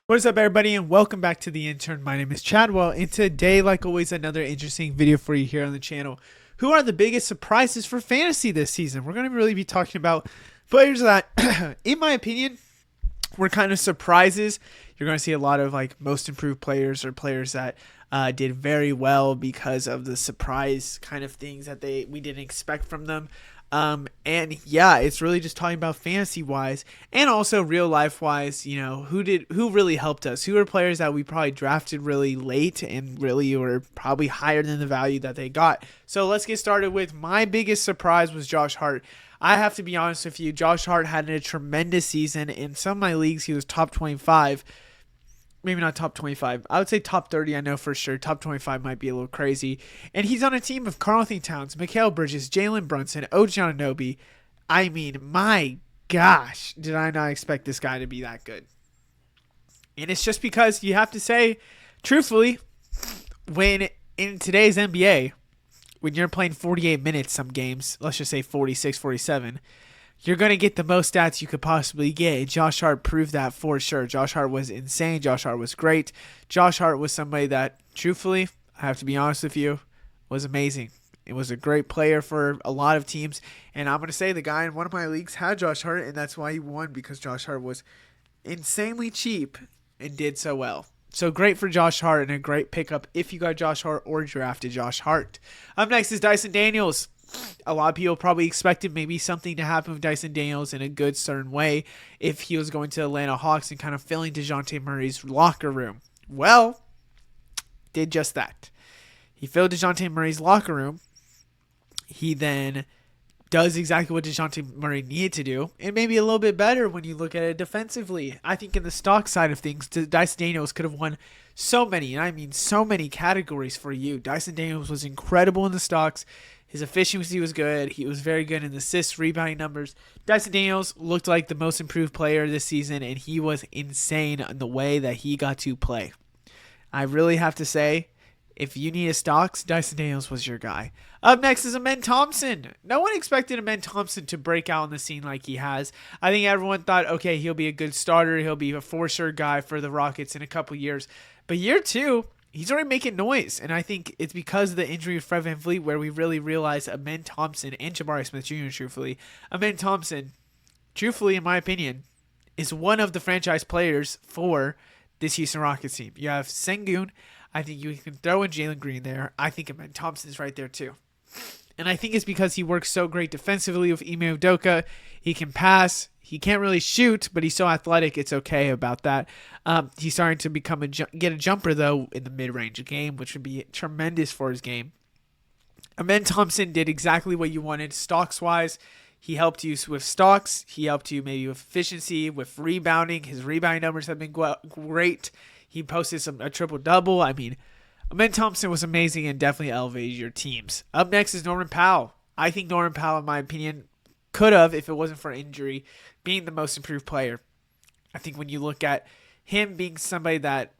What is up, everybody, and welcome back to The Intern. My name is Chadwell, and today, like always, another interesting video for you here on the channel. Who are the biggest surprises for fantasy this season? We're going to really be talking about players that, in my opinion, were kind of surprises. You're going to see a lot of like most improved players or players that did very well because of the surprise kind of things that we didn't expect from them. And yeah, it's really just talking about fantasy wise and also real life wise, who really helped us, who are players that we probably drafted really late and really were probably higher than the value that they got. So let's get started with my biggest surprise was Josh Hart. I have to be honest with you, Josh Hart had a tremendous season. In some of my leagues, he was top 25. Maybe not top 25. I would say top 30, I know for sure. Top 25 might be a little crazy. And he's on a team of Karl-Anthony Towns, Mikal Bridges, Jalen Brunson, OG Anunoby. I mean, my gosh, did I not expect this guy to be that good? And it's just because you have to say, truthfully, when in today's NBA, when you're playing 48 minutes some games, let's just say 46, 47, you're going to get the most stats you could possibly get. And Josh Hart proved that for sure. Josh Hart was insane. Josh Hart was great. Josh Hart was somebody that, truthfully, I have to be honest with you, was amazing. It was a great player for a lot of teams. And I'm going to say the guy in one of my leagues had Josh Hart, and that's why he won, because Josh Hart was insanely cheap and did so well. So great for Josh Hart and a great pickup if you got Josh Hart or drafted Josh Hart. Up next is Dyson Daniels. A lot of people probably expected maybe something to happen with Dyson Daniels in a good certain way if he was going to Atlanta Hawks and kind of filling DeJounte Murray's locker room. Well, did just that. He filled DeJounte Murray's locker room. He then does exactly what DeJounte Murray needed to do, and maybe a little bit better when you look at it defensively. I think in the stock side of things, Dyson Daniels could have won so many, and I mean so many categories for you. Dyson Daniels was incredible in the stocks. His efficiency was good. He was very good in the assists, rebounding numbers. Dyson Daniels looked like the most improved player this season, and he was insane in the way that he got to play. I really have to say, if you need a stocks, Dyson Daniels was your guy. Up next is Amen Thompson. No one expected Amen Thompson to break out on the scene like he has. I think everyone thought, okay, he'll be a good starter. He'll be a for-sure guy for the Rockets in a couple years. But year two, he's already making noise, and I think it's because of the injury of Fred VanVleet where we really realized Amen Thompson and Jabari Smith Jr., truthfully. Amen Thompson, truthfully, in my opinion, is one of the franchise players for this Houston Rockets team. You have Sengun. I think you can throw in Jalen Green there. I think Amen Thompson's right there too. And I think it's because he works so great defensively with Ime Udoka. He can pass. He can't really shoot, but he's so athletic. It's okay about that. He's starting to get a jumper, though, in the mid-range game, which would be tremendous for his game. Amen Thompson did exactly what you wanted stocks-wise. He helped you with stocks. He helped you maybe with efficiency, with rebounding. His rebounding numbers have been great. He posted a triple-double. I mean, Amen Thompson was amazing and definitely elevated your teams. Up next is Norman Powell. I think Norman Powell, in my opinion, could have, if it wasn't for injury, being the most improved player. I think when you look at him being somebody that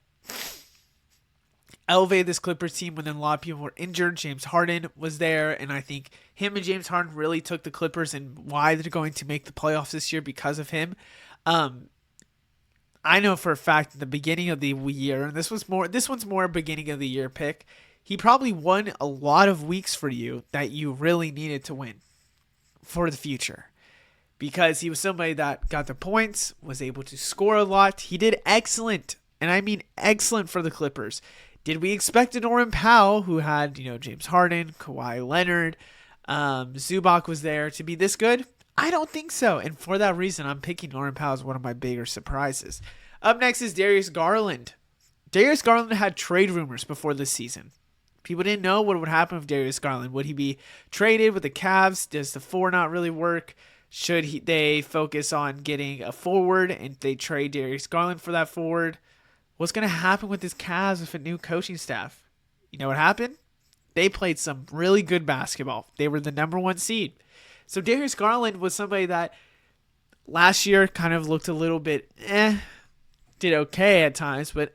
elevated this Clippers team when a lot of people were injured, James Harden was there, and I think him and James Harden really took the Clippers and why they're going to make the playoffs this year because of him. I know for a fact at the beginning of the year, and this one's more a beginning of the year pick, he probably won a lot of weeks for you that you really needed to win for the future. Because he was somebody that got the points, was able to score a lot. He did excellent, and I mean excellent for the Clippers. Did we expect a Norman Powell, who had, James Harden, Kawhi Leonard, Zubac was there, to be this good? I don't think so, and for that reason, I'm picking Norman Powell as one of my bigger surprises. Up next is Darius Garland. Darius Garland had trade rumors before this season. People didn't know what would happen with Darius Garland. Would he be traded with the Cavs? Does the 4 not really work? Should they focus on getting a forward and they trade Darius Garland for that forward? What's going to happen with this Cavs with a new coaching staff? You know what happened? They played some really good basketball. They were the number 1 seed. So Darius Garland was somebody that last year kind of looked a little bit did okay at times, but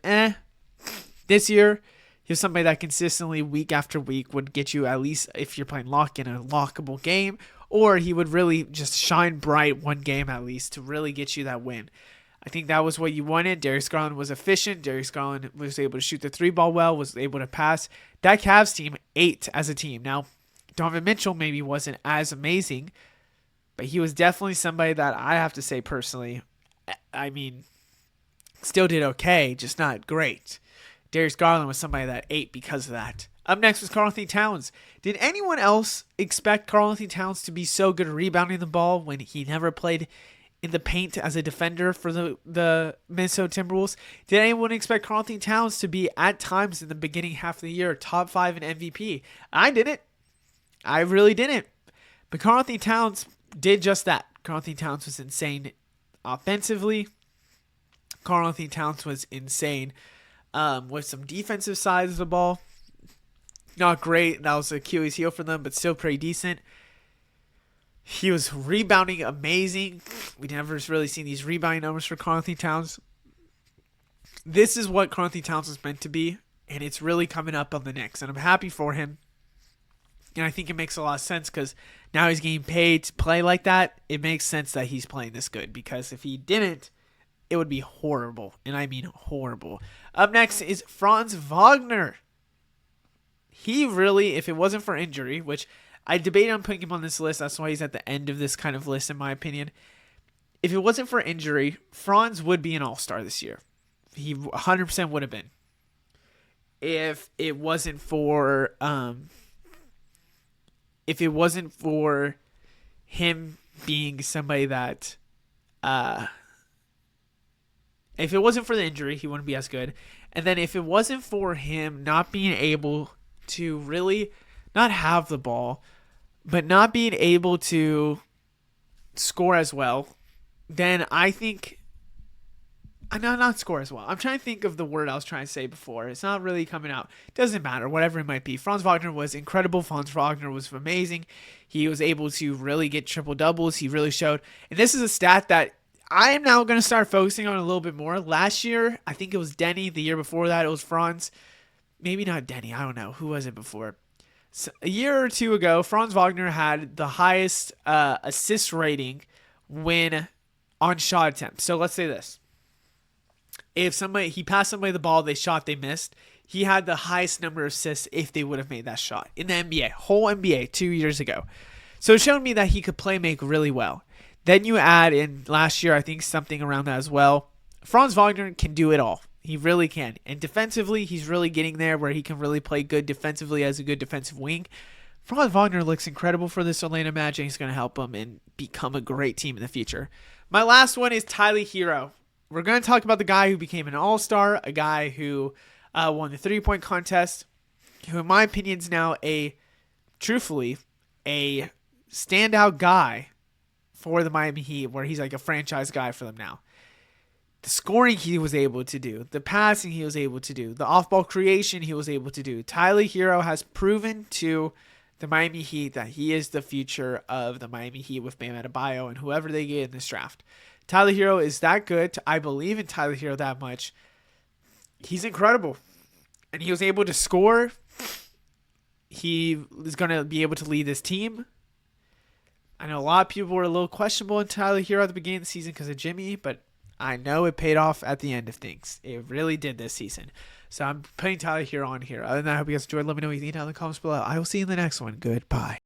This year, he was somebody that consistently week after week would get you, at least if you're playing lock, in a lockable game, or he would really just shine bright one game at least to really get you that win. I think that was what you wanted. Darius Garland was efficient. Darius Garland was able to shoot the 3-ball well, was able to pass. That Cavs team ate as a team. Now, Donovan Mitchell maybe wasn't as amazing, but he was definitely somebody that I have to say personally, I mean, still did okay, just not great. Darius Garland was somebody that ate because of that. Up next was Karl-Anthony Towns. Did anyone else expect Karl-Anthony Towns to be so good at rebounding the ball when he never played in the paint as a defender for the Minnesota Timberwolves? Did anyone expect Karl-Anthony Towns to be, at times in the beginning half of the year, top 5 in MVP? I didn't. I really didn't. But Karl-Anthony Towns did just that. Karl-Anthony Towns was insane offensively. Karl-Anthony Towns was insane with some defensive sides of the ball. Not great. That was Achilles' heel for them, but still pretty decent. He was rebounding amazing. We never really seen these rebounding numbers for Karl-Anthony Towns. This is what Karl-Anthony Towns was meant to be, and it's really coming up on the Knicks, and I'm happy for him. And I think it makes a lot of sense because now he's getting paid to play like that. It makes sense that he's playing this good, because if he didn't, it would be horrible, and I mean horrible. Up next is Franz Wagner. He really, if it wasn't for injury, which I debated on putting him on this list, that's why he's at the end of this kind of list in my opinion. If it wasn't for injury, Franz would be an all-star this year. He 100% would have been. If it wasn't for him being somebody that if it wasn't for the injury, he wouldn't be as good. And then if it wasn't for him not being able to really not have the ball, but not being able to score as well, then I think... No, not score as well. I'm trying to think of the word I was trying to say before. It's not really coming out. Doesn't matter, whatever it might be. Franz Wagner was incredible. Franz Wagner was amazing. He was able to really get triple-doubles. He really showed. And this is a stat that I am now going to start focusing on a little bit more. Last year, I think it was Denny. The year before that, it was Franz. Maybe not Denny. I don't know. Who was it before? So a year or two ago, Franz Wagner had the highest assist rating when on shot attempts. So let's say this. If he passed somebody the ball, they shot, they missed, he had the highest number of assists if they would have made that shot in the NBA, whole NBA 2 years ago. So it showed me that he could play make really well. Then you add in last year, I think something around that as well. Franz Wagner can do it all. He really can. And defensively, he's really getting there where he can really play good defensively as a good defensive wing. Franz Wagner looks incredible for this Orlando Magic. He's going to help them and become a great team in the future. My last one is Tyler Herro. We're going to talk about the guy who became an all-star, a guy who won the three-point contest, who in my opinion is now truthfully, a standout guy for the Miami Heat, where he's like a franchise guy for them now. The scoring he was able to do, the passing he was able to do, the off-ball creation he was able to do. Tyler Herro has proven to the Miami Heat that he is the future of the Miami Heat with Bam Adebayo and whoever they get in this draft. Tyler Herro is that good. I believe in Tyler Herro that much. He's incredible. And he was able to score. He is going to be able to lead this team. I know a lot of people were a little questionable in Tyler Herro at the beginning of the season because of Jimmy, but I know it paid off at the end of things. It really did this season. So I'm putting Tyler Herro on here. Other than that, I hope you guys enjoyed. Let me know what you think down in the comments below. I will see you in the next one. Goodbye.